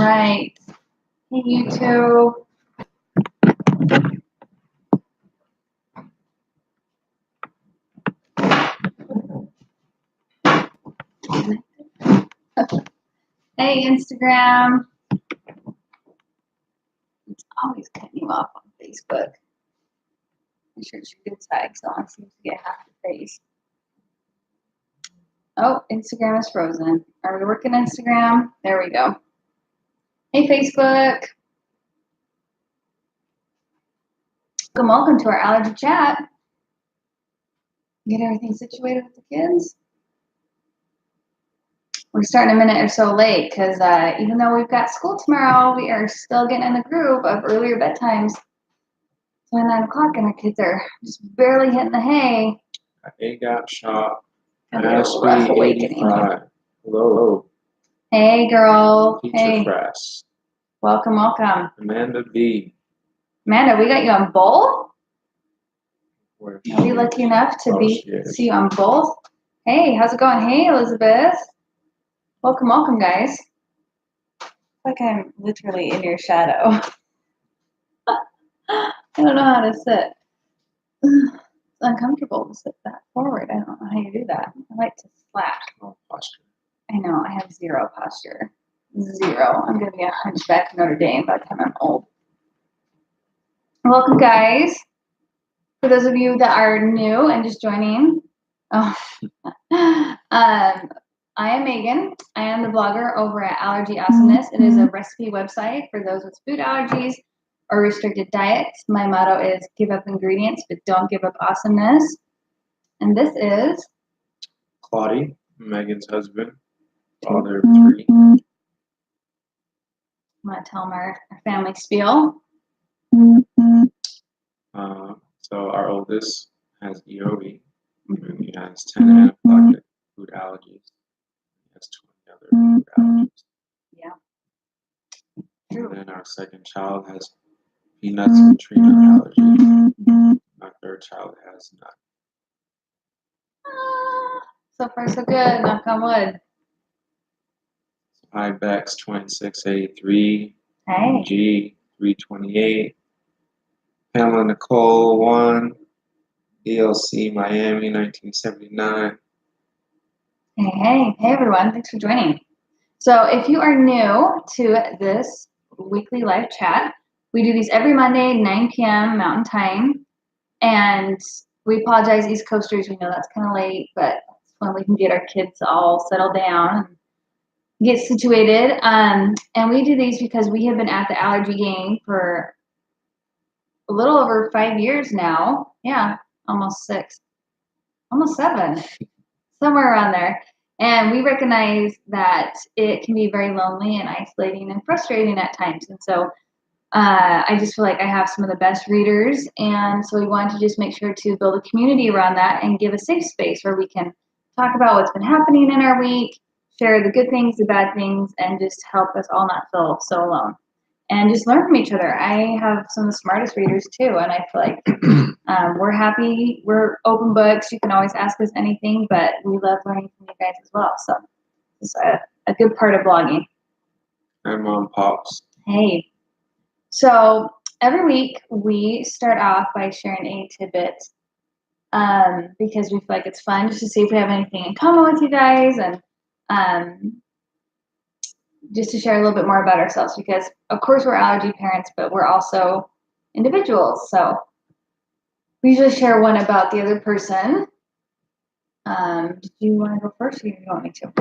right. Hey, YouTube. Hey, Instagram. It's always cutting you off on Facebook. I'm sure it's your good side, so I seem to get half the face. Oh, Instagram is frozen. Are we working Instagram? There we go. Hey, Facebook. Welcome to our allergy chat. Get everything situated with the kids. We're starting a minute or so late because even though we've got school tomorrow, we are still getting in the groove of earlier bedtimes. It's only 9 o'clock and our kids are just barely hitting the hay. Egg got shot. Rough awakening. Hello. Hey, girl. Teacher Hey. Press. Welcome. Amanda B. Amanda, we got you on both? Where Are we lucky enough to is. see you on both? Hey, how's it going? Hey, Elizabeth. Welcome, guys. Like I'm literally in your shadow. I don't know how to sit. It's uncomfortable to sit that forward. I don't know how you do that. I like to slack. Oh, posture. I know, I have zero posture. Zero. I'm going to be a hunchback of Notre Dame by the time I'm old. Welcome, guys. For those of you that are new and just joining, I am Megan. I am the blogger over at Allergy Awesomeness. It is a recipe website for those with food allergies or restricted diets. My motto is give up ingredients, but don't give up awesomeness. And this is Claudia, Megan's husband, father of 3. I'm going to tell them our family spiel. So our oldest has EOE, and he has 10 anaphylactic food allergies. He has 20 other food allergies. Yeah. And then our second child has peanuts and tree nut allergy. My third child has none. So far, so good. Knock on wood. Ibex 2683, Hey. G 328, Pamela Nicole 1, DLC Miami 1979. Hey, everyone. Thanks for joining. So if you are new to this weekly live chat, we do these every Monday, 9 p.m. Mountain Time. And we apologize, East Coasters. We know that's kind of late, but it's when we can get our kids all settled down and get situated. And we do these because we have been at the allergy game for a little over 5 years now. Yeah, almost 6. Almost 7. Somewhere around there. And we recognize that it can be very lonely and isolating and frustrating at times. And so I just feel like I have some of the best readers. And so we wanted to just make sure to build a community around that and give a safe space where we can talk about what's been happening in our week, share the good things, the bad things, and just help us all not feel so alone. And just learn from each other. I have some of the smartest readers too, and I feel like we're happy. We're open books. You can always ask us anything, but we love learning from you guys as well. So it's a good part of blogging. And Mom Pops. Hey. So every week we start off by sharing a tidbit because we feel like it's fun just to see if we have anything in common with you guys and just to share a little bit more about ourselves because, of course, we're allergy parents, but we're also individuals. So we usually share one about the other person. Do you want to go first or do you want me to?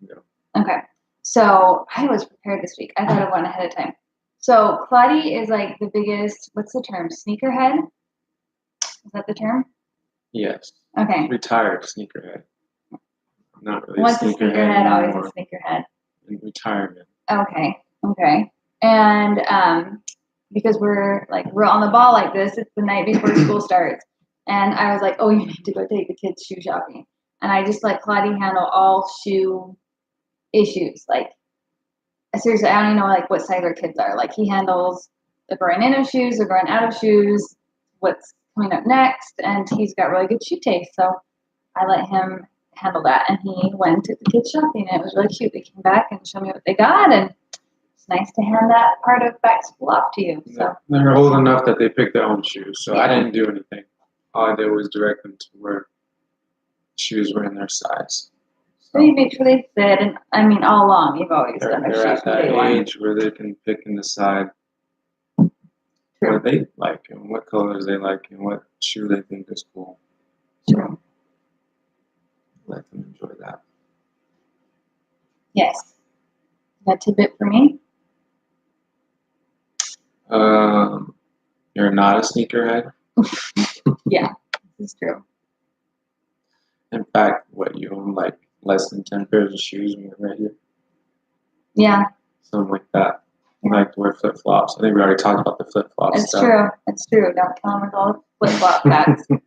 Yeah. Okay. So I was prepared this week. I thought of one ahead of time. So Claudia is like the biggest, what's the term? Sneakerhead? Is that the term? Yes. Okay. Retired sneakerhead. Not really Once a sneakerhead, always anymore. a sneakerhead. In retirement. Okay. And because we're on the ball like this, it's the night before school starts. And I was like, oh, you need to go take the kids shoe shopping. And I just let Claudia handle all shoe issues. Like, seriously, I don't even know what size our kids are. Like, he handles the growing in of shoes, the growing out of shoes, what's coming up next, and he's got really good shoe taste. So I let him handle that, and he went to the kids shopping, and it was really cute. They came back and showed me what they got, and it's nice to hand that part of back to school off to you. So they're old enough that they pick their own shoes, so Yeah. I didn't do anything. All I did was direct them to where shoes were in their size. So you make sure they fit, and I mean, all along you've always done their They're shoes at from that day one. age where they can pick and decide True. what they like and what colors they like and what shoe they think is cool. True. Let them enjoy that. Yes. That tidbit for me. You're not a sneakerhead. Yeah, this is true. In fact, what you own like less than 10 pairs of shoes when you're right here, Yeah, something like that. You like to wear flip flops. I think we already talked about the flip flops. it's true. It's true. Don't kill them with all the flip flop facts. Hey,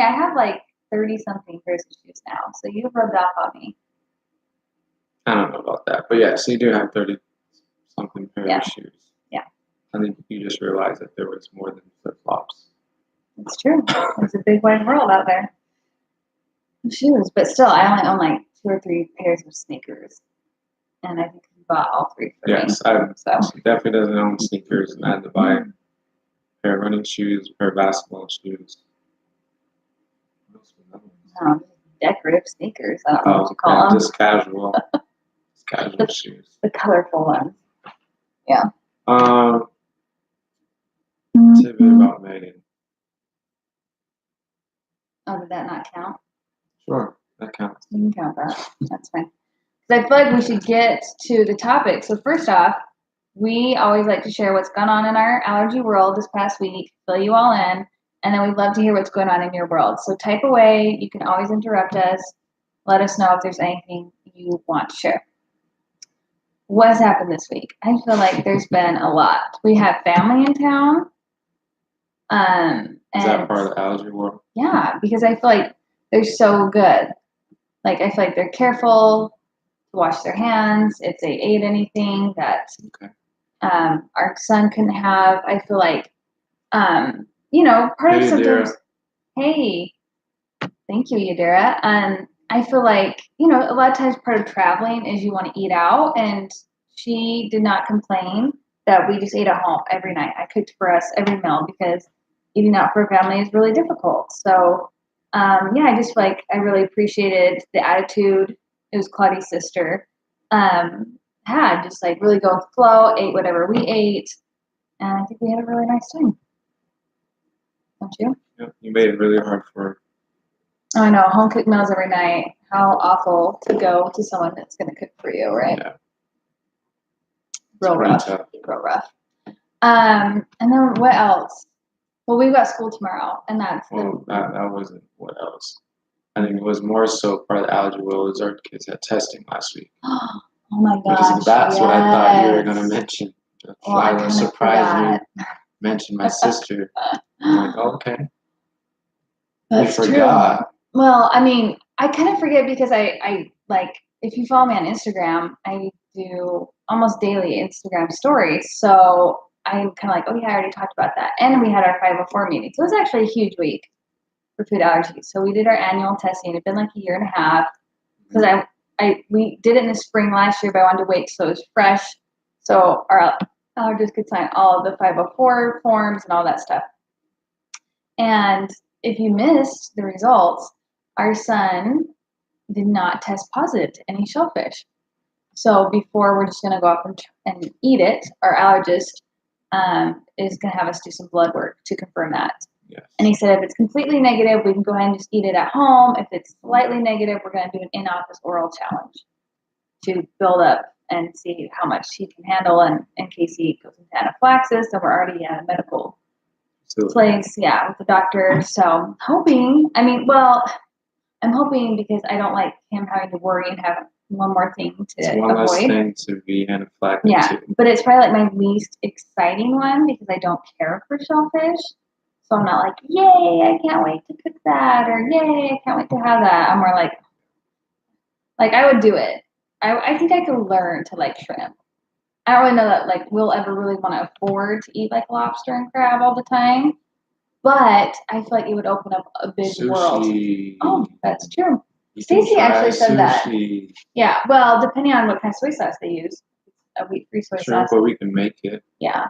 I have like 30 something pairs of shoes now, so you've rubbed off on me. I don't know about that, but yeah, so you do have 30 something pairs Yeah. of shoes. Yeah. I think you just realized that there was more than flip flops. It's true. There's a big wide world out there of shoes, but still, I only own like 2 or 3 pairs of sneakers, and I think you bought all 3 for Yes, me. she definitely doesn't own sneakers, and I had to buy a pair of running shoes, a pair of basketball shoes. What else was that? Decorative sneakers. I don't know what you call them. Just casual, shoes. The colorful ones. Tidbit about Megan. Oh, did that not count? Sure, that counts. You can count that. That's fine. Because I feel like we should get to the topic. So first off, we always like to share what's gone on in our allergy world this past week, fill you all in, and then we'd love to hear what's going on in your world. So type away. You can always interrupt us. Let us know if there's anything you want to share. What has happened this week? I feel like there's been a lot. We have family in town. Is that part of the allergy world? Yeah, because I feel like they're so good. Like, I feel like they're careful to wash their hands if they ate anything that our son couldn't have. I feel like, part of sometimes, hey, thank you, Yadira. I feel like, a lot of times part of traveling is you want to eat out, and she did not complain that we just ate at home every night. I cooked for us every meal because eating out for a family is really difficult. So, I just feel like I really appreciated the attitude. It was Claudia's sister. Had just like really go with the flow, ate whatever we ate, and I think we had a really nice time. Don't you? Yeah, you made it really hard for her. Oh, I know, home cooked meals every night. How awful to go to someone that's going to cook for you, right? Yeah. Real rough. Real rough. And then what else? Well, we've got school tomorrow, and that's that wasn't what else. I think it was more so part of the allergy world is our kids had testing last week. Oh my gosh! That's what I thought you were going to mention. Well, I kind of forgot. You mentioned my sister. I'm like, okay. That's forgot. True. Well, I mean, I kind of forget because I like, if you follow me on Instagram, I do almost daily Instagram stories. So I'm kind of like, oh yeah, I already talked about that. And we had our 504 meeting. So it was actually a huge week for food allergies. So we did our annual testing. It'd been like a year and a half because we did it in the spring last year, but I wanted to wait so it was fresh. So our allergists could sign all of the 504 forms and all that stuff. And if you missed the results, our son did not test positive to any shellfish. So before we're just going to go off and eat it, our allergist is going to have us do some blood work to confirm that. Yes. And he said if it's completely negative, we can go ahead and just eat it at home. If it's slightly negative, we're going to do an in-office oral challenge to build up and see how much he can handle. And in case he goes into anaphylaxis, so we're already at a medical place, with the doctor. So hoping, I'm hoping because I don't like him having to worry and have one more thing to it's one avoid. less thing to be anaphylactic to. But it's probably like my least exciting one because I don't care for shellfish. So I'm not like, yay, I can't wait to cook that, or yay, I can't wait to have that. I'm more like I would do it. I think I could learn to like shrimp. I don't really know that like we'll ever really want to afford to eat like lobster and crab all the time. But I feel like it would open up a big world. Oh, that's true. You can Stacy try actually said that. sushi. Yeah, well, depending on what kind of soy sauce they use. A wheat-free soy Sure, sauce. but we can make it, Yeah.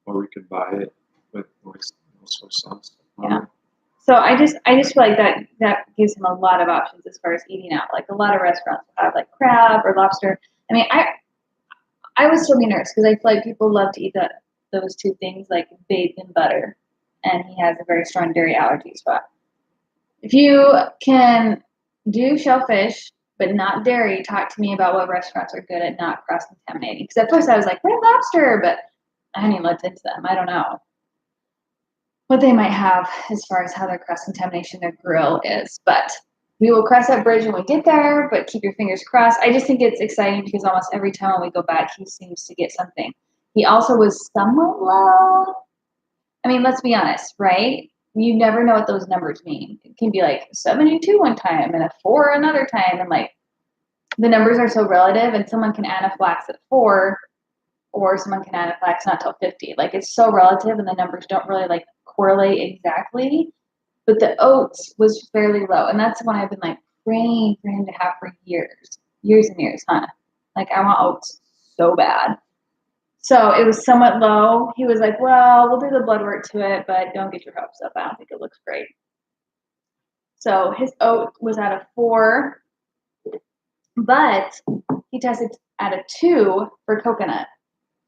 or we could buy it with no soy sauce. Yeah. So I just feel like that gives him a lot of options as far as eating out. Like a lot of restaurants will have like crab or lobster. I mean, I would still be nervous because I feel like people love to eat those two things like bathed in butter, and he has a very strong dairy allergy. So if you can do shellfish but not dairy, talk to me about what restaurants are good at not cross contaminating. Because at first I was like, red lobster, but I hadn't even looked into them. I don't know what they might have as far as how their cross contamination their grill is, but we will cross that bridge when we get there. But keep your fingers crossed. I just think it's exciting because almost every time when we go back, he seems to get something. He also was somewhat low. I mean, let's be honest, right? You never know what those numbers mean. It can be like 72 one time and a 4 another time, and like the numbers are so relative, and someone can anaphylax at 4 or someone can anaphylax not till 50. Like it's so relative, and the numbers don't really like correlate exactly. But the oats was fairly low, and that's one I've been like praying for him to have for years and years, huh? Like I want oats so bad. So it was somewhat low. He was like, "Well, we'll do the blood work to it, but don't get your hopes up. I don't think it looks great." So his oat was at a 4, but he tested at a 2 for coconut,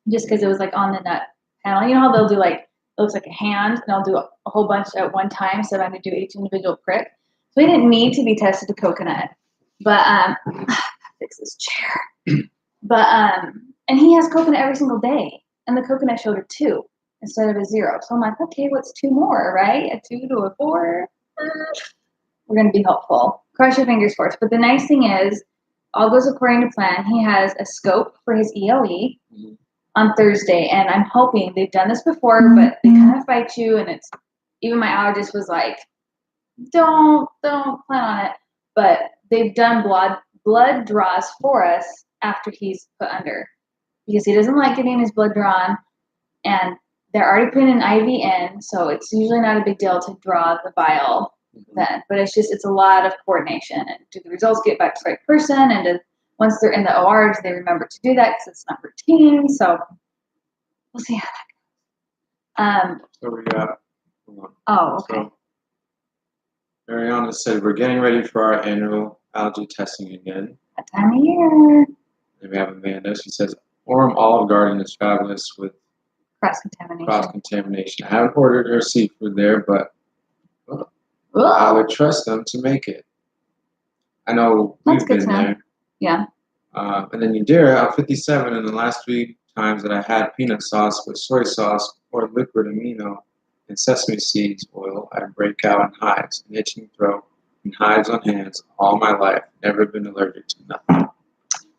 just because it was like on the nut panel. You know how they'll do like it looks like a hand, and they'll do a whole bunch at one time, so I'm going to do each individual prick. So he didn't need to be tested to coconut, but fix this chair. But and he has coconut every single day, and the coconut showed a 2 instead of a 0. So I'm like, okay, what's 2 more, right? A 2 to a 4. We're going to be helpful. Cross your fingers for us. But the nice thing is, all goes according to plan. He has a scope for his EOE on Thursday, and I'm hoping they've done this before, but they kind of fight you, and it's even my allergist was like, don't plan on it. But they've done blood draws for us after he's put under because he doesn't like getting his blood drawn, and they're already putting an IV in, so it's usually not a big deal to draw the vial then. But it's a lot of coordination, and do the results get back to the right person, and once they're in the OR, do they remember to do that because it's not routine? So we'll see how that goes. So we got. Oh, okay. So Mariana said we're getting ready for our annual allergy testing again. That time of year. And we have Amanda. She says Orem Olive Garden is fabulous with Cross contamination. cross contamination. I haven't ordered her seafood there, but I would trust them to make it. I know we've been there. Yeah. And then Yadira, I'm 57, and the last 3 times that I had peanut sauce with soy sauce or liquid amino and sesame seeds oil, I break out in hives, an itching throat, and hives on hands all my life. Never been allergic to nothing.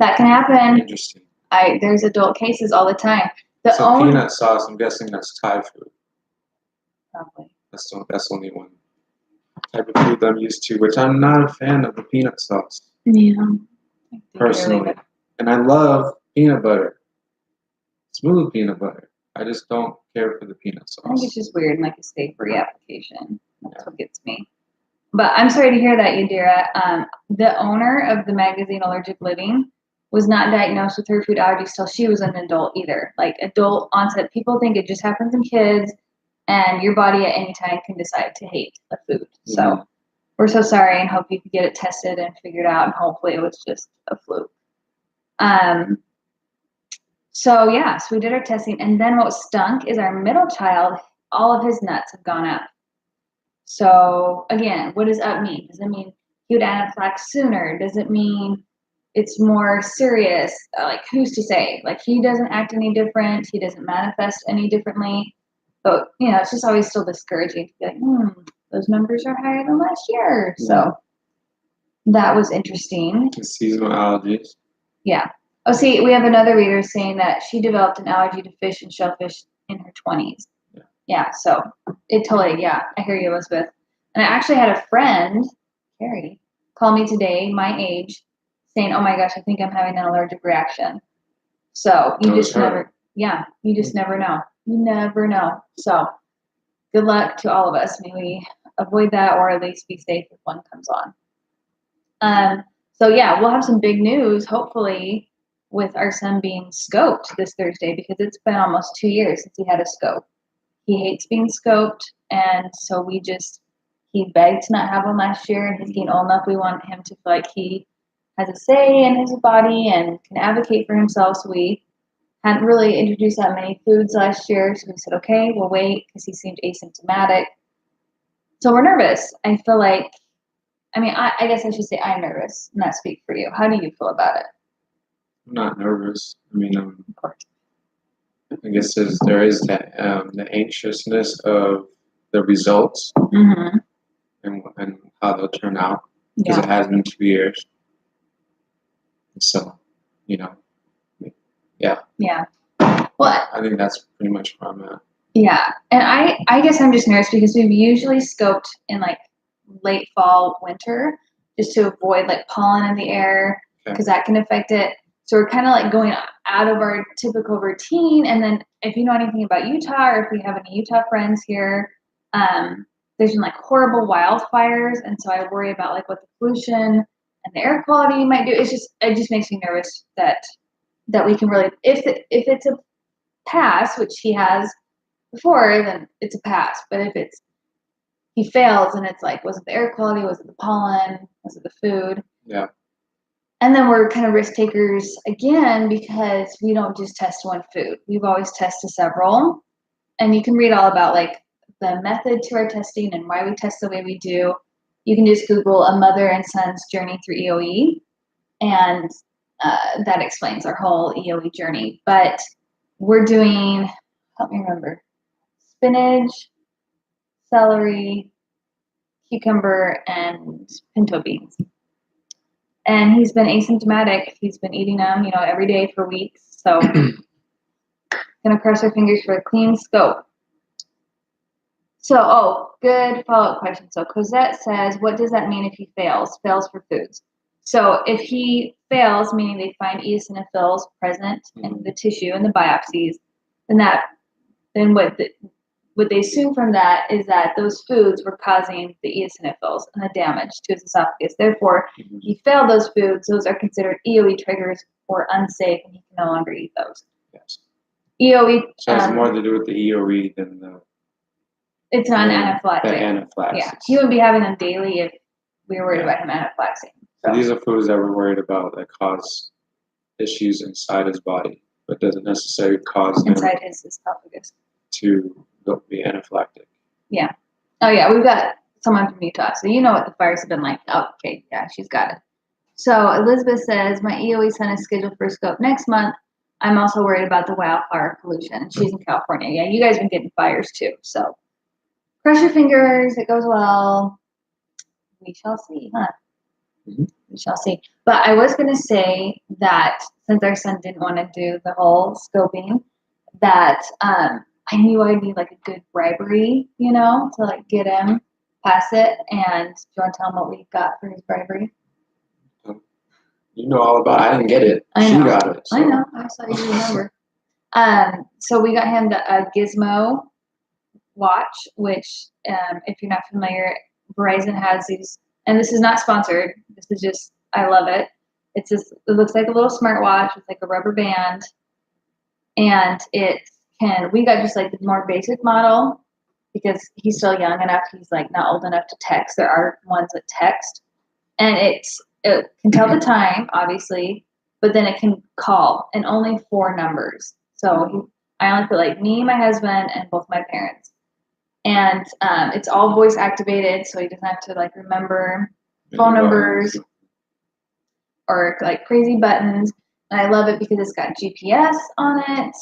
That can happen. Interesting. There's adult cases all the time. Peanut sauce, I'm guessing that's Thai food. Probably. That's only one type of food that I'm used to, which I'm not a fan of the peanut sauce. Yeah. Personally. And I love peanut butter. Smooth peanut butter. I just don't care for the peanut sauce. I think it's just weird and like a savory application. That's what gets me. But I'm sorry to hear that, Yadira. The owner of the magazine Allergic Living was not diagnosed with her food allergies till she was an adult either. Like adult onset, people think it just happens in kids, and your body at any time can decide to hate a food. Mm-hmm. So we're so sorry and hope you can get it tested and figured out, and hopefully it was just a fluke. So we did our testing, and then what stunk is our middle child, all of his nuts have gone up. So again, what does up mean? Does it mean he would anaphylax sooner? Does it mean it's more serious? Like who's to say? Like he doesn't act any different. He doesn't manifest any differently. But it's just always still discouraging to be like, those numbers are higher than last year. Yeah. So that was interesting. Seasonal allergies. Yeah. Oh, see, we have another reader saying that she developed an allergy to fish and shellfish in her 20s. Yeah, so it totally, I hear you, Elizabeth. And I actually had a friend, Carrie, call me today, my age, saying, oh my gosh, I think I'm having an allergic reaction. So you just never know. You never know. So good luck to all of us. May we avoid that, or at least be safe if one comes on. So yeah, we'll have some big news, hopefully, with our son being scoped this Thursday, because it's been almost 2 years since he had a scope. He hates being scoped, and so he begged to not have one last year, and he's getting old enough. We want him to feel like he has a say in his body and can advocate for himself. So we hadn't really introduced that many foods last year, so we said, okay, we'll wait, because he seemed asymptomatic. So we're nervous. I feel like, I guess I should say I'm nervous, not speak for you. How do you feel about it? I'm not nervous. Of course. I guess there is that the anxiousness of the results Mm-hmm. and how they'll turn out, because Yeah. it has been 2 years. So, yeah. Yeah. Well, I think that's pretty much where I'm at. yeah. And I guess I'm just nervous because we've usually scoped in like late fall, winter, just to avoid like pollen in the air, because that can affect it. So we're kind of like going out of our typical routine. And then if you know anything about Utah, or if we have any Utah friends here, there's been like horrible wildfires, and so I worry about like what the pollution and the air quality might do. It just makes me nervous that we can really, if it's a pass, which he has before, then it's a pass. But if he fails, and it's like, was it the air quality? Was it the pollen? Was it the food? Yeah. And then we're kind of risk takers again, because we don't just test one food. We've always tested several. And you can read all about like the method to our testing and why we test the way we do. You can just Google a mother and son's journey through EOE, and that explains our whole EOE journey. But we're doing, help me remember, spinach, celery, cucumber, and pinto beans. And he's been asymptomatic. He's been eating them, every day for weeks. So gonna cross our fingers for a clean scope. So, good follow-up question. So Cosette says, what does that mean if he fails? Fails for foods. So if he fails, meaning they find eosinophils present in the tissue and the biopsies, then what they assume from that is that those foods were causing the eosinophils and the damage to his esophagus. Therefore, if he failed those foods, those are considered EOE triggers or unsafe, and he can no longer eat those. Yes. EOE. So it has more to do with the EOE than the. It's not anaphylactic. The anaphylaxis. Yeah, he wouldn't be having them daily if we were worried about him anaphylaxing. So these are foods that we're worried about that cause issues inside his body, but doesn't necessarily cause inside his esophagus to be anaphylactic. Yeah. Oh yeah, we've got someone from Utah, so you know what the fires have been like. Oh, okay, yeah, she's got it. So Elizabeth says, my EOE son is scheduled for a scope next month. I'm also worried about the wildfire pollution. She's in California. Yeah, you guys have been getting fires too. So cross your fingers, it goes well. We shall see, huh? Mm-hmm. We shall see. But I was going to say that since our son didn't want to do the whole scoping, that I knew I'd need like a good bribery, to like get him past it. And do you want to tell him what we got for his bribery? You know all about it. I didn't get it. She got it. So. I know. I saw you remember. So we got him a Gizmo watch, which, if you're not familiar, Verizon has these, and this is not sponsored. This is just, I love it. It looks like a little smartwatch with like a rubber band, and we got just like the more basic model because he's still young enough. He's like not old enough to text. There are ones that text, and it can tell the time, obviously, but then it can call, and only 4 numbers. So I only put like me, my husband, and both my parents. And it's all voice activated, so he doesn't have to like remember phone numbers or like crazy buttons. And I love it because it's got GPS on it,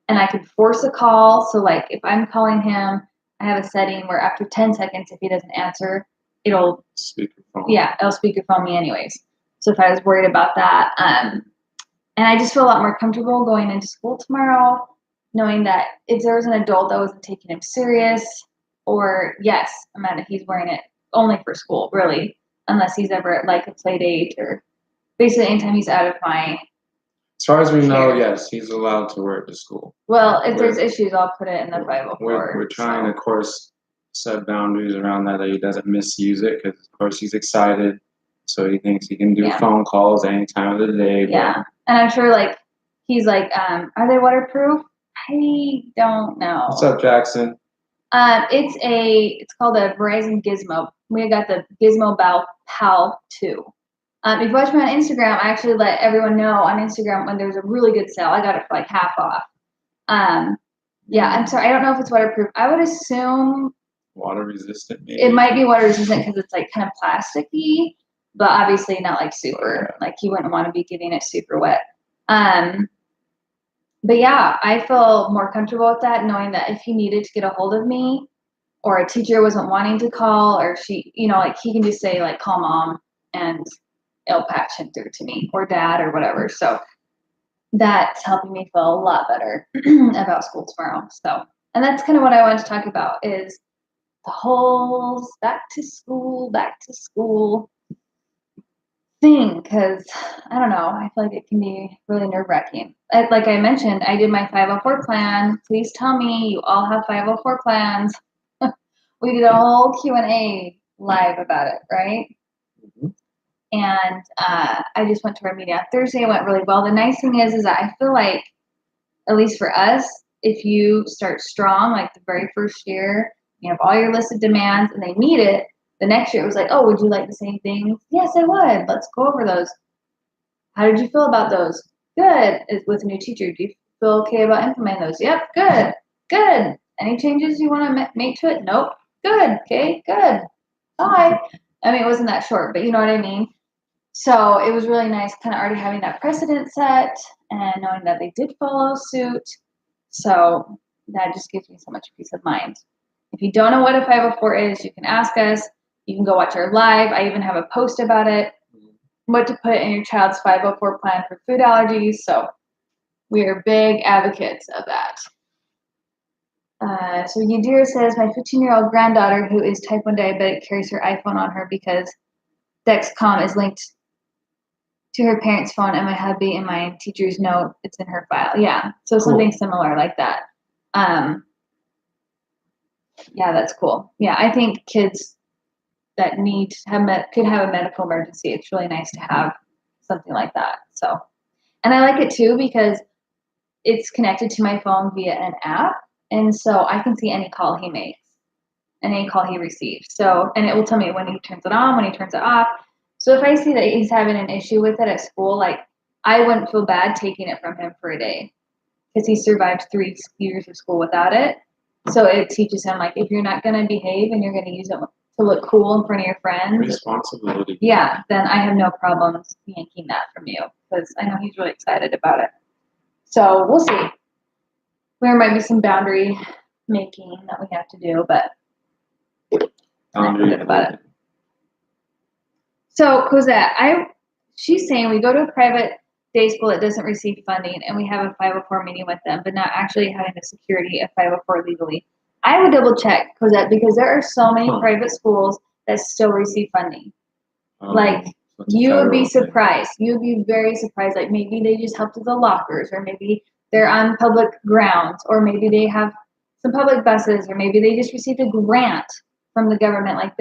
and I can force a call. So like if I'm calling him, I have a setting where after 10 seconds, if he doesn't answer, it'll speakerphone. Yeah, it'll speakerphone me anyways. So if I was worried about that, and I just feel a lot more comfortable going into school tomorrow, knowing that if there was an adult that wasn't taking him serious, or yes, Amanda, he's wearing it only for school, really, unless he's ever at like a play date or basically anytime he's out of my. As far as we know, yes, he's allowed to wear it to school. Well, if there's issues, I'll put it in the 504. We're trying, of course, set boundaries around that he doesn't misuse it because, of course, he's excited. So he thinks he can do phone calls any time of the day. Yeah. And I'm sure, like, he's like, are they waterproof? I don't know. What's up, Jackson? It's called a Verizon Gizmo. We got the Gizmo Pal 2. If you watch me on Instagram, I actually let everyone know on Instagram when there's a really good sale. I got it for like half off. Yeah, I'm sorry. I don't know if it's waterproof. I would assume water resistant. Maybe. It might be water resistant because it's like kind of plasticky, but obviously not like super. Like you wouldn't want to be getting it super wet. But yeah, I feel more comfortable with that, knowing that if he needed to get a hold of me, or a teacher wasn't wanting to call, or she, like he can just say like, call mom, and it'll patch him through to me, or dad, or whatever. So that's helping me feel a lot better about school tomorrow. So, and that's kind of what I wanted to talk about is the whole back to school thing, because I don't know, I feel like it can be really nerve-wracking. Like I mentioned, I did my 504 plan. Please tell me you all have 504 plans. We did a whole Q&A live about it, right? Mm-hmm. And I just went to our meeting on Thursday. It went really well. The nice thing is that I feel like, at least for us, if you start strong, like the very first year, you have all your listed demands and they meet it, the next year it was like, oh, would you like the same things? Yes, I would. Let's go over those. How did you feel about those? Good. With a new teacher, do you feel okay about implementing those? Yep, good. Good. Any changes you want to make to it? Nope. Good. Okay, good. Bye. I mean, it wasn't that short, but you know what I mean? So it was really nice kind of already having that precedent set and knowing that they did follow suit. So that just gives me so much peace of mind. If you don't know what a 504 is, you can ask us. You can go watch our live. I even have a post about it, what to put in your child's 504 plan for food allergies. So we are big advocates of that. So Yadira says, my 15-year-old granddaughter who is type 1 diabetic carries her iPhone on her because Dexcom is linked to her parents' phone, and my hubby and my teacher's note, it's in her file. Yeah, so something similar like that. Yeah, that's cool. Yeah, I think kids that could have a medical emergency, it's really nice to have something like that. So, and I like it too because it's connected to my phone via an app, and so I can see any call he makes and any call he receives. So, and it will tell me when he turns it on, when he turns it off. So if I see that he's having an issue with it at school, like I wouldn't feel bad taking it from him for a day because he survived 3 years of school without it. So it teaches him, like, if you're not going to behave and you're going to use it to look cool in front of your friends. Responsibility. Yeah, then I have no problems yanking that from you because I know he's really excited about it. So we'll see. There might be some boundary making that we have to do, but I'm excited about it. So Cosette, she's saying we go to a private day school that doesn't receive funding and we have a 504 meeting with them, but not actually having the security of 504 legally. I would double check, Cosette, because there are so many private schools that still receive funding. Like, you would be surprised. You would be very surprised. Like, maybe they just helped with the lockers, or maybe they're on public grounds, or maybe they have some public buses, or maybe they just received a grant from the government. Like,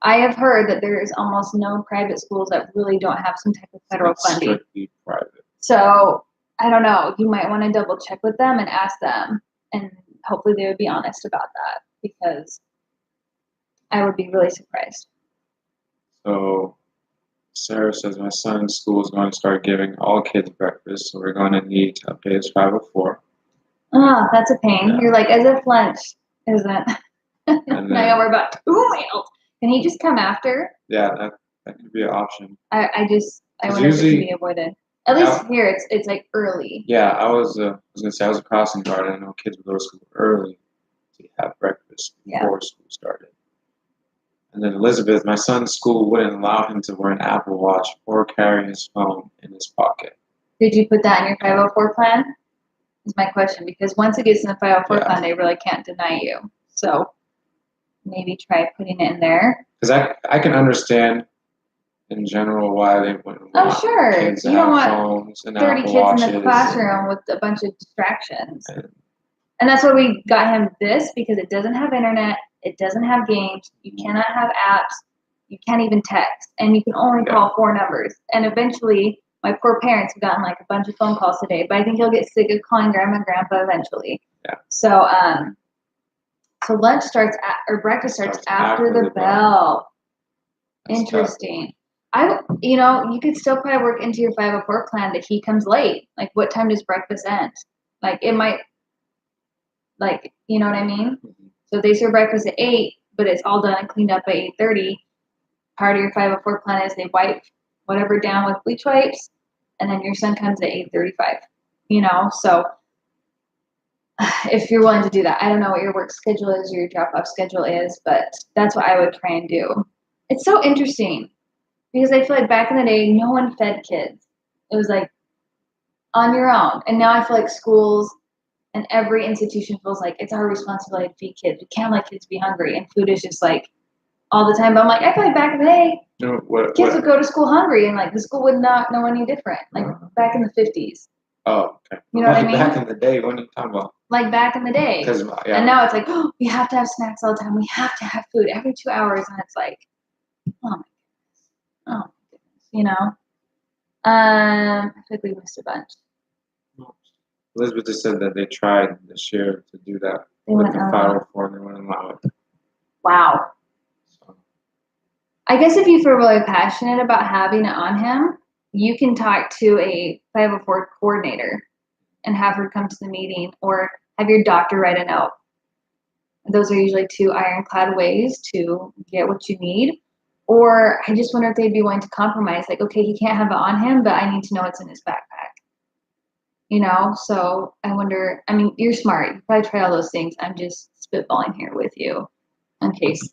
I have heard that there is almost no private schools that really don't have some type of federal funding. Strictly private. So, I don't know. You might want to double check with them and ask them, and hopefully they would be honest about that, because I would be really surprised. So Sarah says my son's school is going to start giving all kids breakfast, so we're going to need to update his 504. Oh, that's a pain. Yeah. You're like, as if lunch isn't. Now we're about 2 meals. Can he just come after? Yeah, that could be an option. I wonder if it can be avoided. At least here, it's like early. Yeah, I was gonna say I was a crossing guard. I know kids would go to school early to have breakfast before school started. And then Elizabeth, my son's school wouldn't allow him to wear an Apple Watch or carry his phone in his pocket. Did you put that in your 504 plan? Is my question, because once it gets in the 504 plan, they really can't deny you. So maybe try putting it in there. Because I can understand in general why they wouldn't want kids to have phones and 30 Apple kids Watches in the classroom with a bunch of distractions. And that's why we got him this, because it doesn't have internet. It doesn't have games. You cannot have apps. You can't even text. And you can only call 4 numbers. And eventually, my poor parents have gotten like a bunch of phone calls today, but I think he'll get sick of calling grandma and grandpa eventually. Yeah. So lunch starts or breakfast starts after the bell. Interesting. You could still probably work into your 504 plan that he comes late. Like, what time does breakfast end? Like, it might, like, you know what I mean? Mm-hmm. So if they serve breakfast at 8, but it's all done and cleaned up at 8:30. Part of your 504 plan is they wipe whatever down with bleach wipes, and then your son comes at 8:35. So if you're willing to do that, I don't know what your work schedule is, your drop-off schedule is, but that's what I would try and do. It's so interesting because I feel like back in the day, no one fed kids. It was like on your own. And now I feel like schools and every institution feels like it's our responsibility to feed kids. We can't let kids be hungry, and food is just like all the time. But I'm like, I feel like back in the day, kids would go to school hungry, and like the school would not know any different. Like back in the 50s. Oh, okay. You know what I mean? Back in the day, what are you talking about? Like back in the day. And now it's like, oh, we have to have snacks all the time. We have to have food every 2 hours, and it's like, oh my goodness. I think we missed a bunch. Elizabeth just said that they tried this year to do that with the 504, and they wouldn't allow it. Wow. So. I guess if you feel really passionate about having it on him, you can talk to a 504 coordinator and have her come to the meeting, or have your doctor write a note. Those are usually 2 ironclad ways to get what you need. Or I just wonder if they'd be willing to compromise. Like, okay, he can't have it on him, but I need to know what's in his backpack. So I wonder, I mean, you're smart. You probably try all those things. I'm just spitballing here with you in case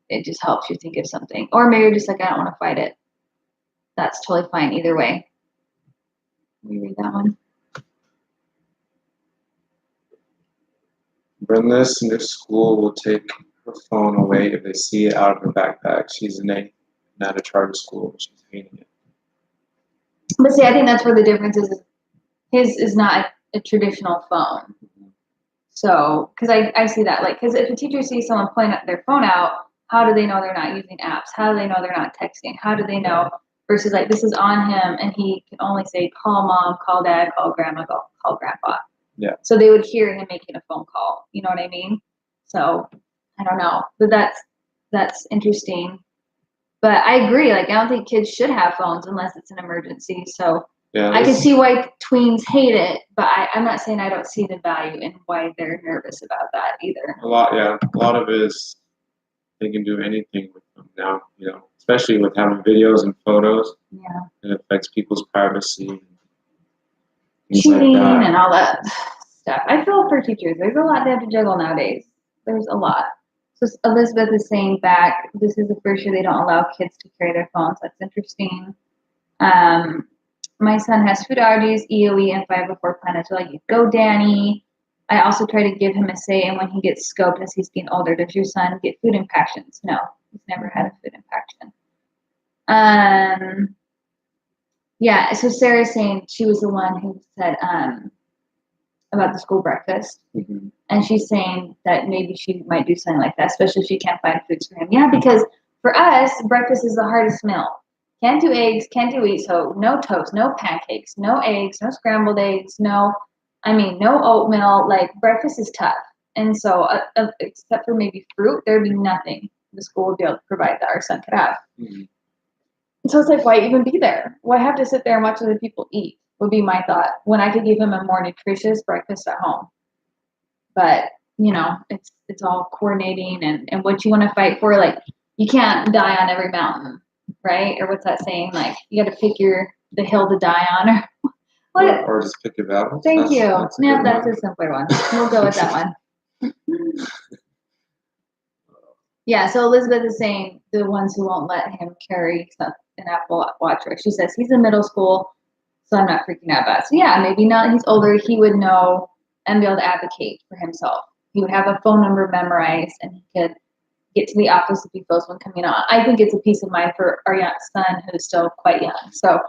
it just helps you think of something. Or maybe you're just like, I don't want to fight it. That's totally fine either way. Let me read that one. Brenda's in their school will take her phone away if they see it out of her backpack. She's not a charter school. She's hating it. But see, I think that's where the difference is. His is not a traditional phone. So, because I see that, like, because if a teacher sees someone pulling their phone out, how do they know they're not using apps? How do they know they're not texting? How do they know? Versus, like, this is on him, and he can only say, call mom, call dad, call grandma, call grandpa. Yeah. So they would hear him making a phone call. You know what I mean? So, I don't know. But that's interesting. But I agree. Like, I don't think kids should have phones unless it's an emergency. So, yeah, I can see why tweens hate it, but I'm not saying I don't see the value in why they're nervous about that either. A lot of it is they can do anything with them now, especially with having videos and photos. Yeah. It affects people's privacy. Cheating and all that stuff. I feel for teachers. There's a lot they have to juggle nowadays. There's a lot. So Elizabeth is saying back, this is the first year they don't allow kids to carry their phones. That's interesting. My son has food allergies, EOE, and 504 plan as well. You go, Danny. I also try to give him a say, and when he gets scoped as he's getting older, does your son get food impactions? No, he's never had a food impaction. Yeah, so Sarah's saying she was the one who said about the school breakfast. Mm-hmm. And she's saying that maybe she might do something like that, especially if she can't find foods for him. Yeah, because for us, breakfast is the hardest meal. Can't do eggs, can't do wheat, so no toast, no pancakes, no eggs, no scrambled eggs, no oatmeal. Like, breakfast is tough. And so, except for maybe fruit, there'd be nothing the school would be able to provide that our son could have. Mm-hmm. So it's like, why even be there? Why have to sit there and watch other people eat, would be my thought, when I could give him a more nutritious breakfast at home. But, it's all coordinating and what you want to fight for. Like, you can't die on every mountain. Right? Or what's that saying? Like, you got to pick the hill to die on, or what? Or just pick your battles. Thank you. That's a simpler one. We'll go with that one. Yeah. So Elizabeth is saying the ones who won't let him carry an Apple Watch. She says he's in middle school, so I'm not freaking out about it. So yeah, maybe now that he's older, he would know and be able to advocate for himself. He would have a phone number memorized, and he could get to the office if he feels one coming on. I think it's a peace of mind for our young son who's still quite young. So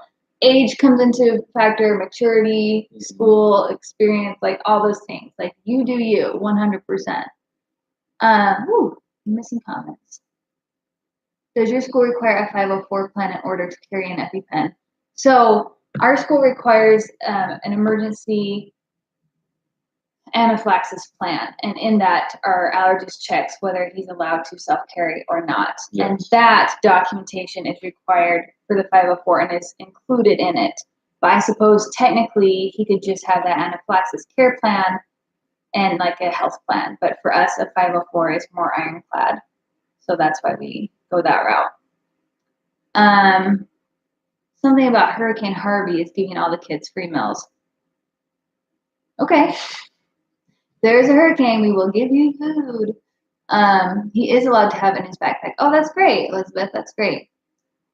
age comes into factor, maturity, school experience, like all those things. Like, you do you 100%. Missing comments. Does your school require a 504 plan in order to carry an EpiPen? So our school requires an emergency anaphylaxis plan, and in that, our allergist checks whether he's allowed to self-carry or not. Yes. And that documentation is required for the 504 and is included in it. But I suppose technically he could just have that anaphylaxis care plan and like a health plan. But for us, a 504 is more ironclad. So that's why we go that route. Something about Hurricane Harvey is giving all the kids free meals. Okay. There's a hurricane, we will give you food. He is allowed to have it in his backpack. Oh, that's great, Elizabeth. That's great.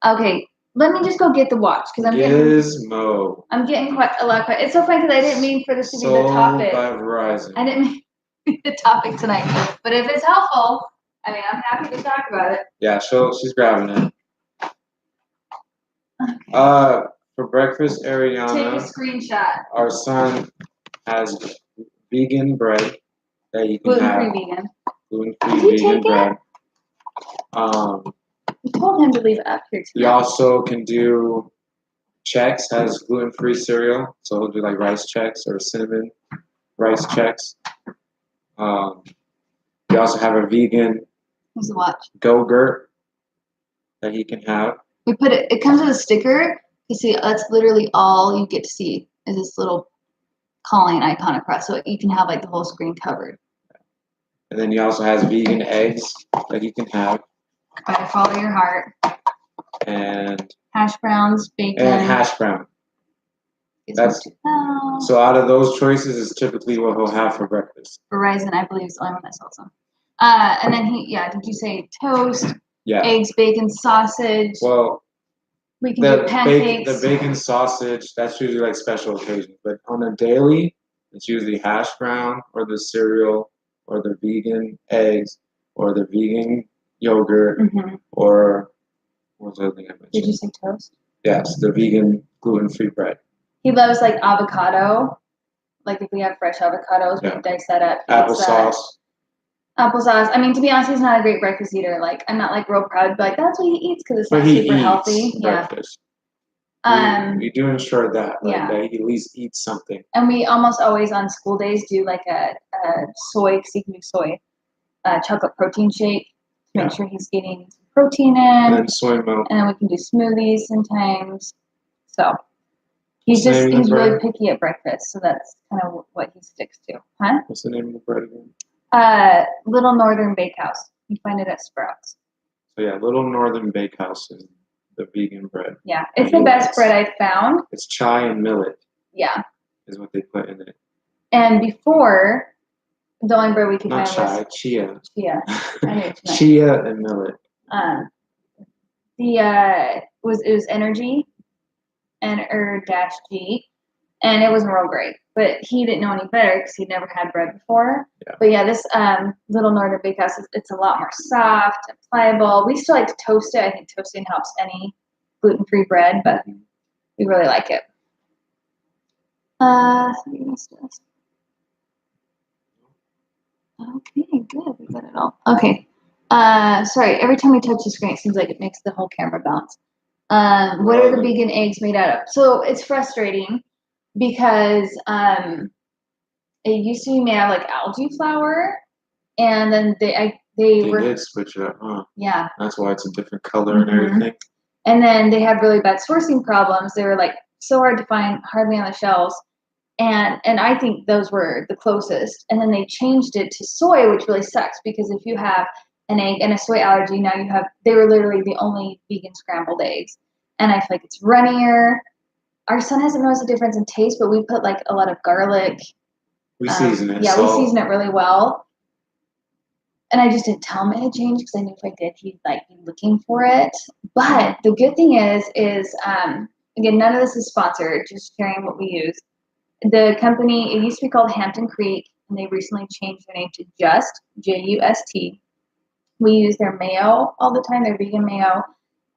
Okay, let me just go get the watch because I'm getting quite a lot. It's so funny because I didn't mean for this to be the topic. By Verizon. I didn't mean the topic tonight. But if it's helpful, I mean, I'm happy to talk about it. Yeah, she's grabbing it. Okay. For breakfast, Ariana. Take a screenshot. Our son has vegan bread that you can Gluten-free vegan. Gluten-free vegan bread. We told him to leave it up here too. He also can do Chex, has gluten-free cereal, so he'll do like rice Chex or cinnamon rice Chex. We also have a vegan Go-Gurt that he can have. We put it. It comes with a sticker. You see, that's literally all you get to see is this little calling icon across, so you can have like the whole screen covered. And then he also has vegan eggs that he can have. Gotta follow your heart. And hash browns, bacon. And hash brown. So out of those choices is typically what he'll have for breakfast. Verizon, I believe, is the only one that sells them. And then did you say toast? Yeah. Eggs, bacon, sausage. Well, we can do pancakes. The bacon sausage, that's usually like special occasions. But on a daily, it's usually hash brown or the cereal or the vegan eggs or the vegan yogurt or what was the other thing I mentioned? Did you say toast? Yes, the vegan gluten-free bread. He loves like avocado. Like if we have fresh avocados, we dice that up. Applesauce. Applesauce. I mean, to be honest, he's not a great breakfast eater. Like, I'm not like real proud, but like that's what he eats because it's not super healthy. Breakfast. We do ensure that, that he at least eats something. And we almost always on school days do like a soy, because he can do soy, chocolate protein shake to make sure he's getting some protein in. And then soy milk. And then we can do smoothies sometimes. So he's really picky at breakfast, so that's kind of what he sticks to. Huh? What's the name of the bread again? Little Northern Bakehouse. You find it at Sprouts. So yeah, Little Northern Bakehouse is the vegan bread. Yeah, it's the best bread I've found. It's chai and millet. Yeah. Is what they put in it. And before, the only bread we could find was chia. Chia. I knew it chia and millet. It was Energy, N-R-G, and it wasn't real great. But he didn't know any better because he'd never had bread before. Yeah. But yeah, this Little Northern Bakehouse, it's a lot more soft and pliable. We still like to toast it. I think toasting helps any gluten-free bread, but we really like it. Okay, good. We got it all. Okay. Sorry, every time we touch the screen, it seems like it makes the whole camera bounce. What are the vegan eggs made out of? So it's frustrating because it used to be made out of like algae flour, and then they did switch it up, huh? Yeah. That's why it's a different color and everything. And then they had really bad sourcing problems. They were like so hard to find, hardly on the shelves. And I think those were the closest. And then they changed it to soy, which really sucks because if you have an egg and a soy allergy, now they were literally the only vegan scrambled eggs. And I feel like it's runnier. Our son hasn't noticed a difference in taste, but we put like a lot of garlic. We season it. Yeah, we season it really well. And I just didn't tell him it had changed because I knew if I did, he'd like be looking for it. But the good thing is again, none of this is sponsored, just sharing what we use. The company, it used to be called Hampton Creek, and they recently changed their name to Just, J-U-S-T. We use their mayo all the time, their vegan mayo,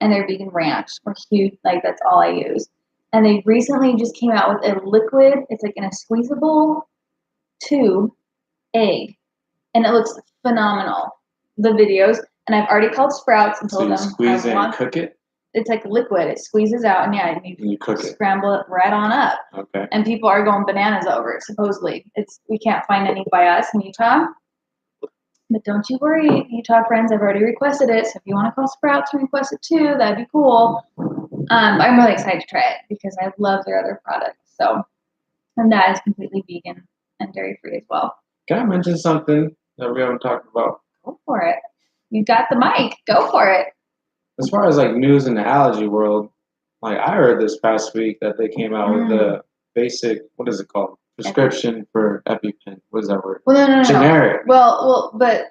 and their vegan ranch. We're huge, like that's all I use. And they recently just came out with a liquid, it's like in a squeezable tube egg. and it looks phenomenal. The videos, and I've already called Sprouts and So told you them squeeze I it and want. cook it, It's like liquid. It squeezes out, and yeah, and you cook it. scramble it right on up. Okay. And people are going bananas over it. Supposedly, we can't find any by us in Utah. But don't you worry, Utah friends. I've already requested it. So if you want to call Sprouts and request it too, that'd be cool. I'm really excited to try it because I love their other products. So, and that is completely vegan and dairy free as well. Can I mention something that we haven't talked about? Go for it. You got the mic. Go for it. As far as like news in the allergy world, like I heard this past week that they came out with the basic, what is it called? Prescription for EpiPen. What is that word? Well, no. Generic. Well, but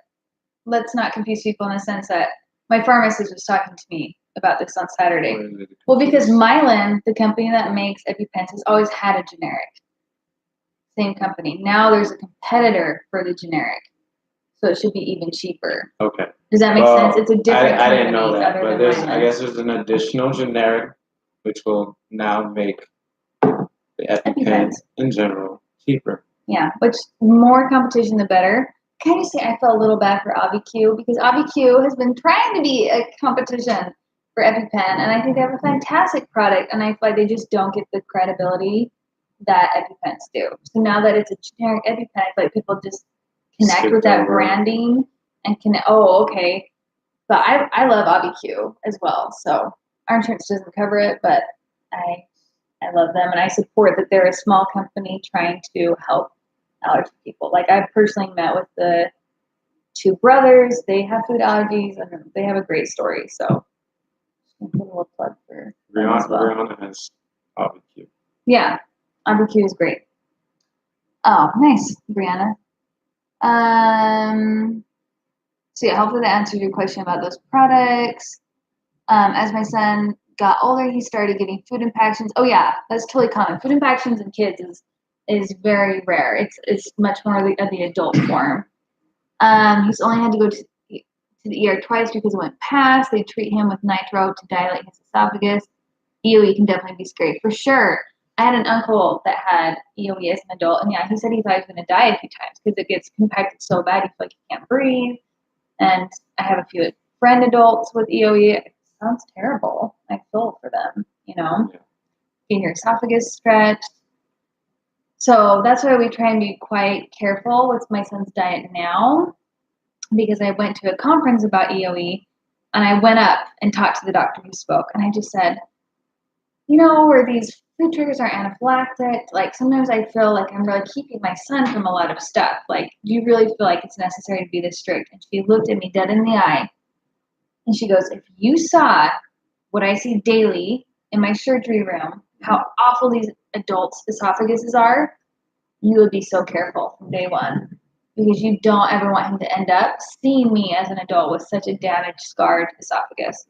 let's not confuse people in the sense that my pharmacist was talking to me about this on Saturday. Well, because Mylan, the company that makes EpiPens, has always had a generic. Same company. Now there's a competitor for the generic. So it should be even cheaper. Okay. Does that make sense? It's a different I company didn't know that, other but than Mylan. I guess there's an additional generic which will now make the EpiPens in general cheaper. Yeah, which more competition the better. Can I say I felt a little bad for AviQ because AviQ has been trying to be a competition for EpiPen, and I think they have a fantastic product, and I feel like they just don't get the credibility that EpiPens do. So now that it's a generic EpiPen, I feel like people just connect with that branding and connect. Oh, okay. But I love AviQ as well. So our insurance doesn't cover it, but I love them, and I support that they're a small company trying to help allergy people. Like I've personally met with the two brothers. They have food allergies, and they have a great story. So a little plug for Brianna has AviQ. Yeah, AviQ is great. Oh, nice, Brianna. So yeah, hopefully that answers your question about those products. As my son got older, he started getting food impactions. Oh yeah, that's totally common. Food impactions in kids is very rare. It's much more of the adult form. He's only had to go to the ER twice because it went past. They treat him with nitro to dilate his esophagus. EOE can definitely be scary for sure. I had an uncle that had EOE as an adult, and yeah, he said he thought he was going to die a few times because it gets compacted so bad, you feel like you can't breathe. And I have a few friend adults with EOE. It sounds terrible. I feel for them, getting your esophagus stretched. So that's why we try and be quite careful with my son's diet now, because I went to a conference about EOE, and I went up and talked to the doctor who spoke, and I just said, where these food triggers are anaphylactic, like sometimes I feel like I'm really keeping my son from a lot of stuff. Like, do you really feel like it's necessary to be this strict? And she looked at me dead in the eye, and she goes, if you saw what I see daily in my surgery room, how awful these adults' esophaguses are, you would be so careful from day one, because you don't ever want him to end up seeing me as an adult with such a damaged, scarred esophagus.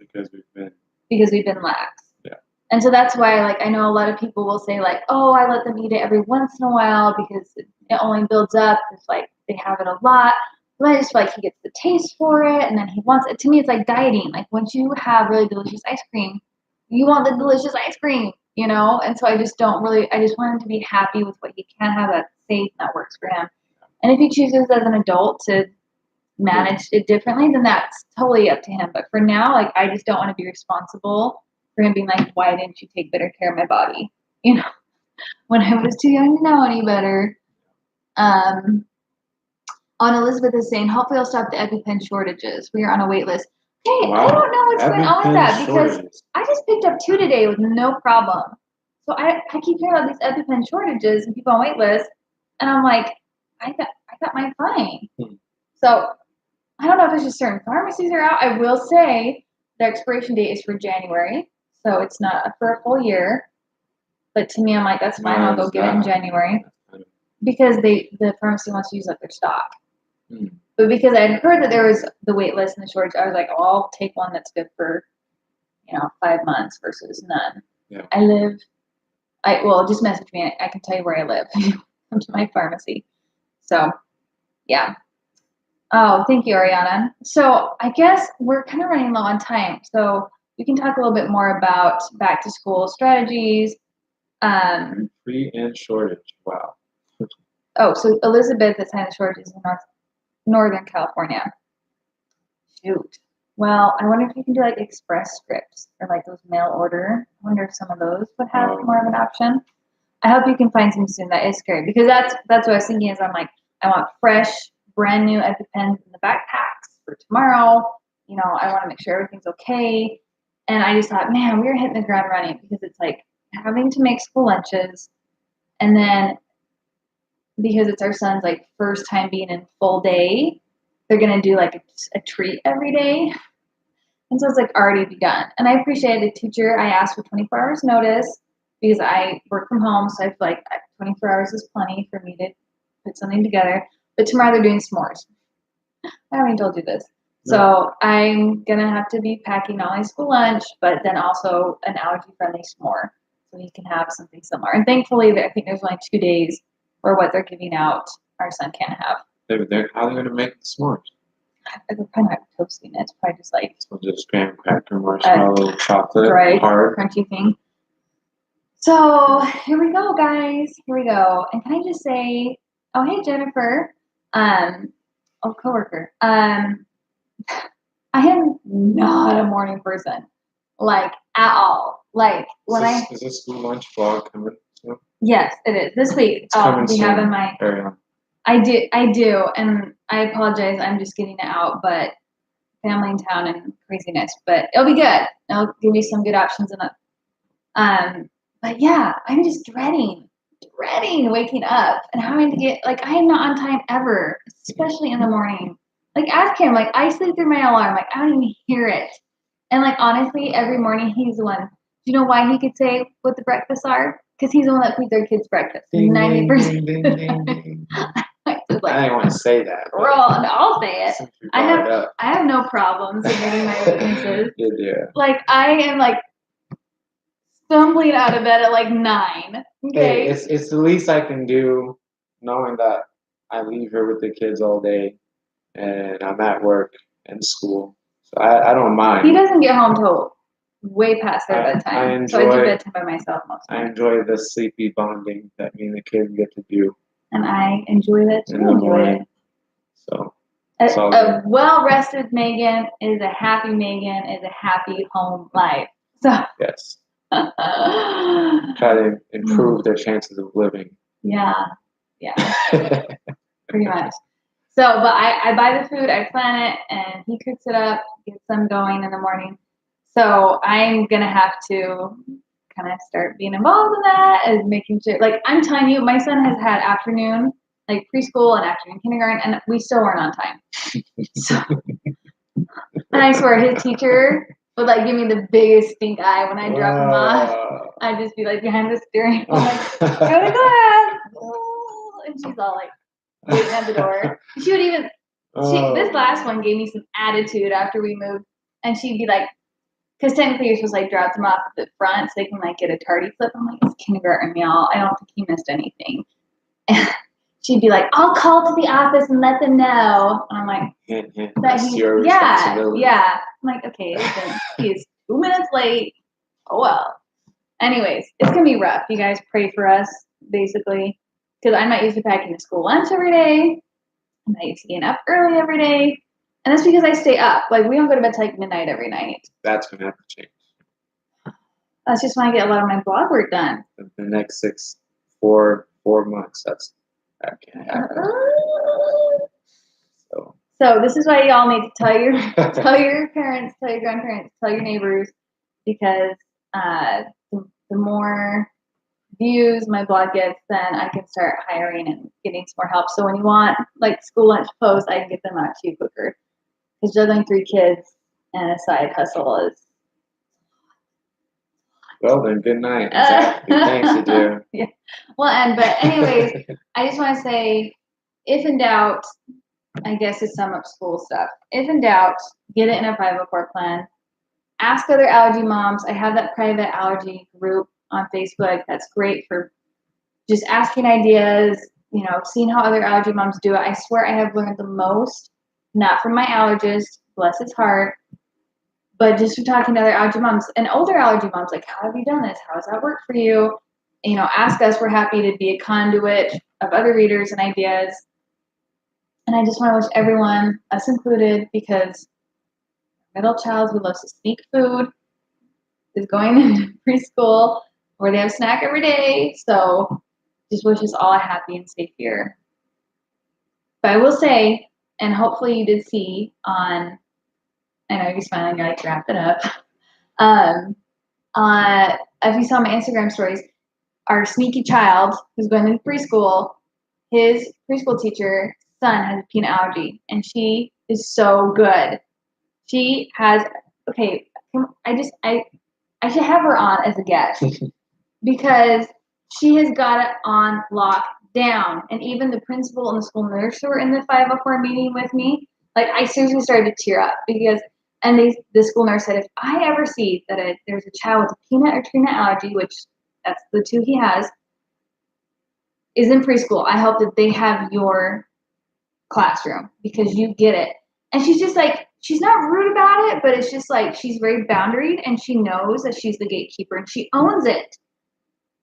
Because we've been lax. Yeah. And so that's why, like, I know a lot of people will say, like, oh, I let them eat it every once in a while because it only builds up if, like, they have it a lot. But I just feel like he gets the taste for it, and then he wants it. To me, it's like dieting. Like, once you have really delicious ice cream, you want the delicious ice cream, And so I just want him to be happy with what he can have that's safe and that works for him. And if he chooses as an adult to manage it differently, then that's totally up to him. But for now, like, I just don't want to be responsible for him being like, why didn't you take better care of my body? When I was too young to know any better. On Elizabeth is saying, hopefully I'll stop the EpiPen shortages. We are on a wait list. Hey, wow. I don't know what's going on with that because I just picked up 2 today with no problem. So I keep hearing about these EpiPen shortages and people on wait lists, and I'm like, I got mine fine. So I don't know if it's just certain pharmacies are out. I will say the expiration date is for January, so it's not for a full year. But to me, I'm like, that's fine. I'll go get it in January because the pharmacy wants to use up their stock. But because I had heard that there was the wait list and the shortage, I was like, oh, I'll take one that's good for 5 months versus none. Yeah. Just message me. I can tell you where I live. Come to my pharmacy. So, yeah. Oh, thank you, Ariana. So I guess we're kind of running low on time. So we can talk a little bit more about back to school strategies. Free and shortage. Wow. Oh, so Elizabeth is saying the shortage is in North Northern California. Shoot. Well, I wonder if you can do like express scripts or like those mail order. I wonder if some of those would have more of an option. I hope you can find some soon. That is scary because that's what I was thinking. Is I'm like, I want fresh, brand new EpiPens in the backpacks for tomorrow. I want to make sure everything's okay. And I just thought, man, we were hitting the ground running because it's like having to make school lunches, and then because it's our son's like first time being in full day, they're gonna do like a treat every day. And so it's like already begun. And I appreciate the teacher. I asked for 24 hours notice because I work from home. So I feel like 24 hours is plenty for me to put something together. But tomorrow they're doing s'mores. I haven't told you this. So I'm going to have to be packing not only school lunch, but then also an allergy friendly s'more. So he can have something similar. And thankfully, I think there's only 2 days where what they're giving out, our son can't have. How are they going to make the s'mores? They're probably not toasting it. It's probably just like so just graham cracker, marshmallow, chocolate, dry, hard, crunchy thing. So here we go, guys. Here we go. And can I just say, oh hey Jennifer, coworker. I am not a morning person, like at all. Like when is this school lunch vlog coming soon? Yes, it is this week. It's coming soon. Have in my. Area. I do, and I apologize. I'm just getting it out, but family in town and craziness. But it'll be good. It'll give me some good options and But yeah, I'm just dreading waking up and having to get like I am not on time ever, especially in the morning. Like ask him, like I sleep through my alarm, like I don't even hear it. And like honestly, every morning he's the one. Do you know why he could say what the breakfasts are? Because he's the one that feeds our kids breakfast. 90%. I didn't want to say that. I'll say it. I have no problems admitting my weaknesses. Yeah. Like I am like stumbling out of bed at like 9. Okay. Hey, it's the least I can do, knowing that I leave here with the kids all day, and I'm at work and school, so I don't mind. He doesn't get home till way past their bedtime, so I do bedtime by myself most of the time. I enjoy the sleepy bonding that me and the kids get to do, and I enjoy that too. In the morning. So. A well-rested Megan is a happy Megan is a happy home life. So. Yes. Try to improve their chances of living. Yeah. Pretty much. So, but I buy the food, I plan it, and he cooks it up, gets them going in the morning. So I'm gonna have to kind of start being involved in that, and making sure. Like I'm telling you, my son has had afternoon, like preschool and afternoon kindergarten, and we still weren't on time. So, and I swear, his teacher would like give me the biggest stink eye when I drop him off. I'd just be like behind the steering wheel, like, go to class. And she's all like waiting at the door. She would even, this last one gave me some attitude after we moved. And she'd be like, because technically you're supposed to like drop them off at the front so they can like get a tardy slip. I'm like, it's kindergarten, y'all. I don't think he missed anything. And she'd be like, I'll call to the office and let them know. And I'm like, that's your responsibility. Yeah. I'm like, okay, listen, he is 2 minutes late. Oh well. Anyways, it's gonna be rough. You guys pray for us, basically, because I'm not used to packing the school lunch every day. I'm not used to getting up early every day, and that's because I stay up. Like we don't go to bed till like midnight every night. That's gonna have to change. That's just when I get a lot of my blog work done. The next 4 months, that can't happen. So this is why y'all need to tell your parents, tell your grandparents, tell your neighbors, because the more views my blog gets, then I can start hiring and getting some more help. So when you want like school lunch posts, I can get them out to you quicker. Because juggling 3 kids and a side hustle is. Well then, good night. Exactly. Thanks, you do. Yeah. Well, but anyways, I just want to say, if in doubt, I guess to sum up school stuff. If in doubt, get it in a 504 plan. Ask other allergy moms. I have that private allergy group on Facebook. That's great for just asking ideas, seeing how other allergy moms do it. I swear I have learned the most, not from my allergist, bless his heart, but just from talking to other allergy moms and older allergy moms, like, how have you done this? How does that work for you? Ask us. We're happy to be a conduit of other readers and ideas. And I just want to wish everyone, us included, because middle child who loves to sneak food is going into preschool where they have snack every day. So just wish us all a happy and safe year. But I will say, and hopefully you did see on, I know you're smiling, you're like, wrap it up. Um, if you saw my Instagram stories, our sneaky child who's going into preschool, his preschool teacher son has a peanut allergy, and she is so good. She has okay. I should have her on as a guest because she has got it on lockdown. And even the principal and the school nurse who were in the 504 meeting with me, like I seriously started to tear up because, and the school nurse said, if I ever see that there's a child with a peanut or tree nut allergy, which that's the two he has, is in preschool, I hope that they have your classroom because you get it. And she's just like, she's not rude about it, but it's just like she's very boundaried and she knows that she's the gatekeeper and she owns it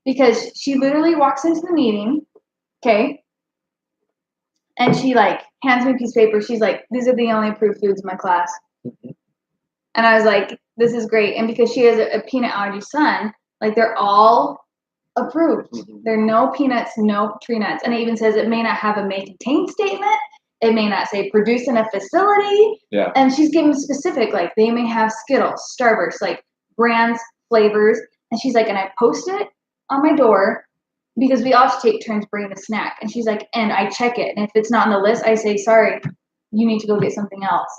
because she literally walks into the meeting, okay, and she like hands me a piece of paper. She's like, these are the only approved foods in my class. And I was like, this is great. And because she has a peanut allergy son, like they're all approved. There are no peanuts, no tree nuts. And it even says it may not have a may contain statement. It may not say produce in a facility. Yeah. And she's giving specific, like they may have Skittles, Starburst, like brands, flavors. And she's like, and I post it on my door because we all take turns bringing a snack. And she's like, and I check it. And if it's not on the list, I say, sorry, you need to go get something else.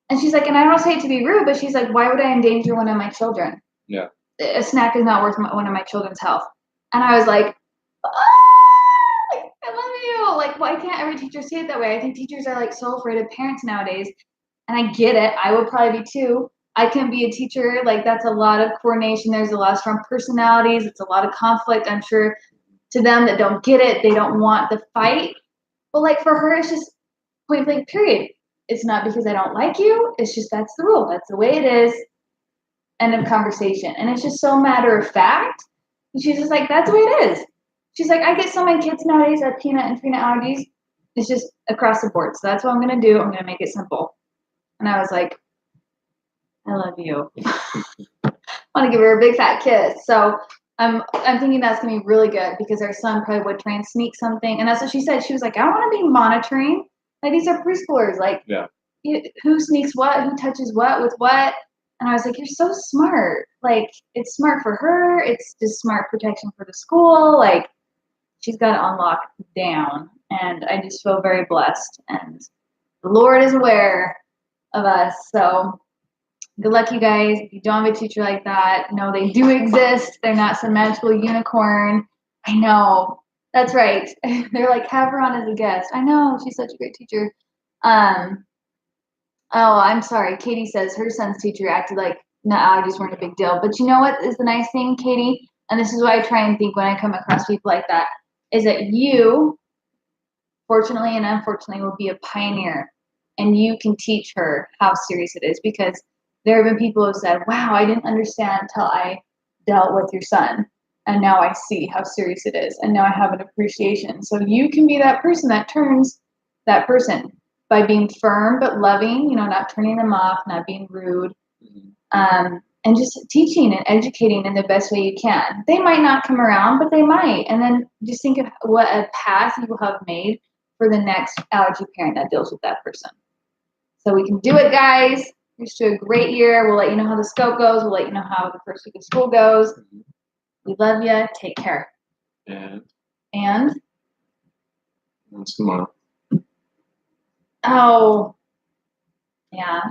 And she's like, and I don't say it to be rude, but she's like, why would I endanger one of my children? Yeah. A snack is not worth one of my children's health. And I was like, I love you. Like, why can't every teacher see it that way? I think teachers are like so afraid of parents nowadays. And I get it. I would probably be too. I can be a teacher. Like, that's a lot of coordination. There's a lot of strong personalities. It's a lot of conflict. I'm sure to them that don't get it, they don't want the fight. But like for her, it's just point blank, period. It's not because I don't like you. It's just that's the rule. That's the way it is. End of conversation. And it's just so matter of fact. And she's just like, that's the way it is. She's like, I get so many kids nowadays that have peanut and tree nut allergies. It's just across the board. So that's what I'm going to do. I'm going to make it simple. And I was like, I love you. I want to give her a big fat kiss. So I'm thinking that's going to be really good because our son probably would try and sneak something. And that's what she said. She was like, I don't want to be monitoring. Like, these are preschoolers. Like, Yeah. Who sneaks what? Who touches what with what? And I was like, you're so smart. Like, it's smart for her. It's just smart protection for the school. Like, she's got it on lockdown. And I just feel very blessed. And the Lord is aware of us. So good luck, you guys. If you don't have a teacher like that, know they do exist. They're not some magical unicorn. I know. That's right. They're like, have her on as a guest. I know. She's such a great teacher. Oh, I'm sorry. Katie says her son's teacher acted like no allergies weren't a big deal. But you know what is the nice thing, Katie? And this is what I try and think when I come across people like that, is that you, fortunately and unfortunately, will be a pioneer. And you can teach her how serious it is. Because there have been people who have said, wow, I didn't understand until I dealt with your son. And now I see how serious it is. And now I have an appreciation. So you can be that person that turns that person by being firm but loving, not turning them off, not being rude, and just teaching and educating in the best way you can. They might not come around, but they might. And then just think of what a path you will have made for the next allergy parent that deals with that person. So we can do it, guys. Here's to a great year. We'll let you know how the scope goes. We'll let you know how the first week of school goes. We love you. Take care. And? That's tomorrow. Oh, yeah.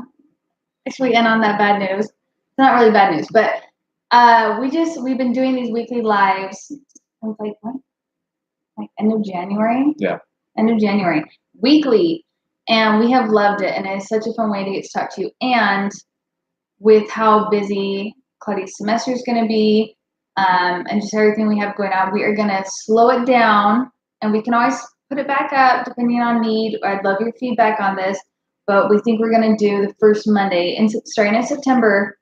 Actually, and on that bad news, it's not really bad news, but we've been doing these weekly lives since like end of January. Yeah. End of January, weekly, and we have loved it, and it's such a fun way to get to talk to you. And with how busy Claudia's semester is going to be, and just everything we have going on, we are going to slow it down, and we can always put it back up depending on need. I'd love your feedback on this. But we think we're going to do the first Monday, starting in September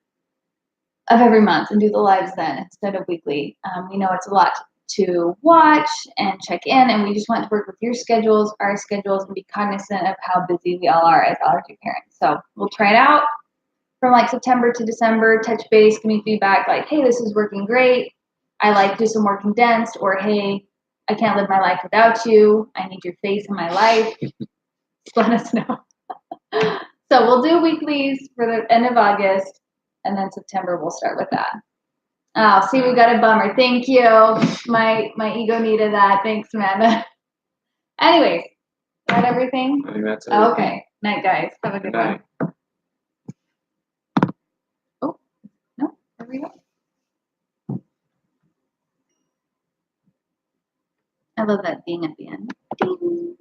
of every month, and do the lives then instead of weekly. We know it's a lot to watch and check in, and we just want to work with your schedules, our schedules, and be cognizant of how busy we all are as allergy parents. So we'll try it out from like September to December, touch base, give me feedback like, hey, this is working great. I like just some more condensed, or hey, I can't live my life without you. I need your face in my life. Just let us know. So we'll do weeklies for the end of August, and then September we'll start with that. Oh, see, we got a bummer. Thank you. My ego needed that. Thanks, Amanda. Anyways, is that everything? I think that's everything. Okay. Night, guys. Have a good one. Oh, no, there we go. I love that being at the end. Ding.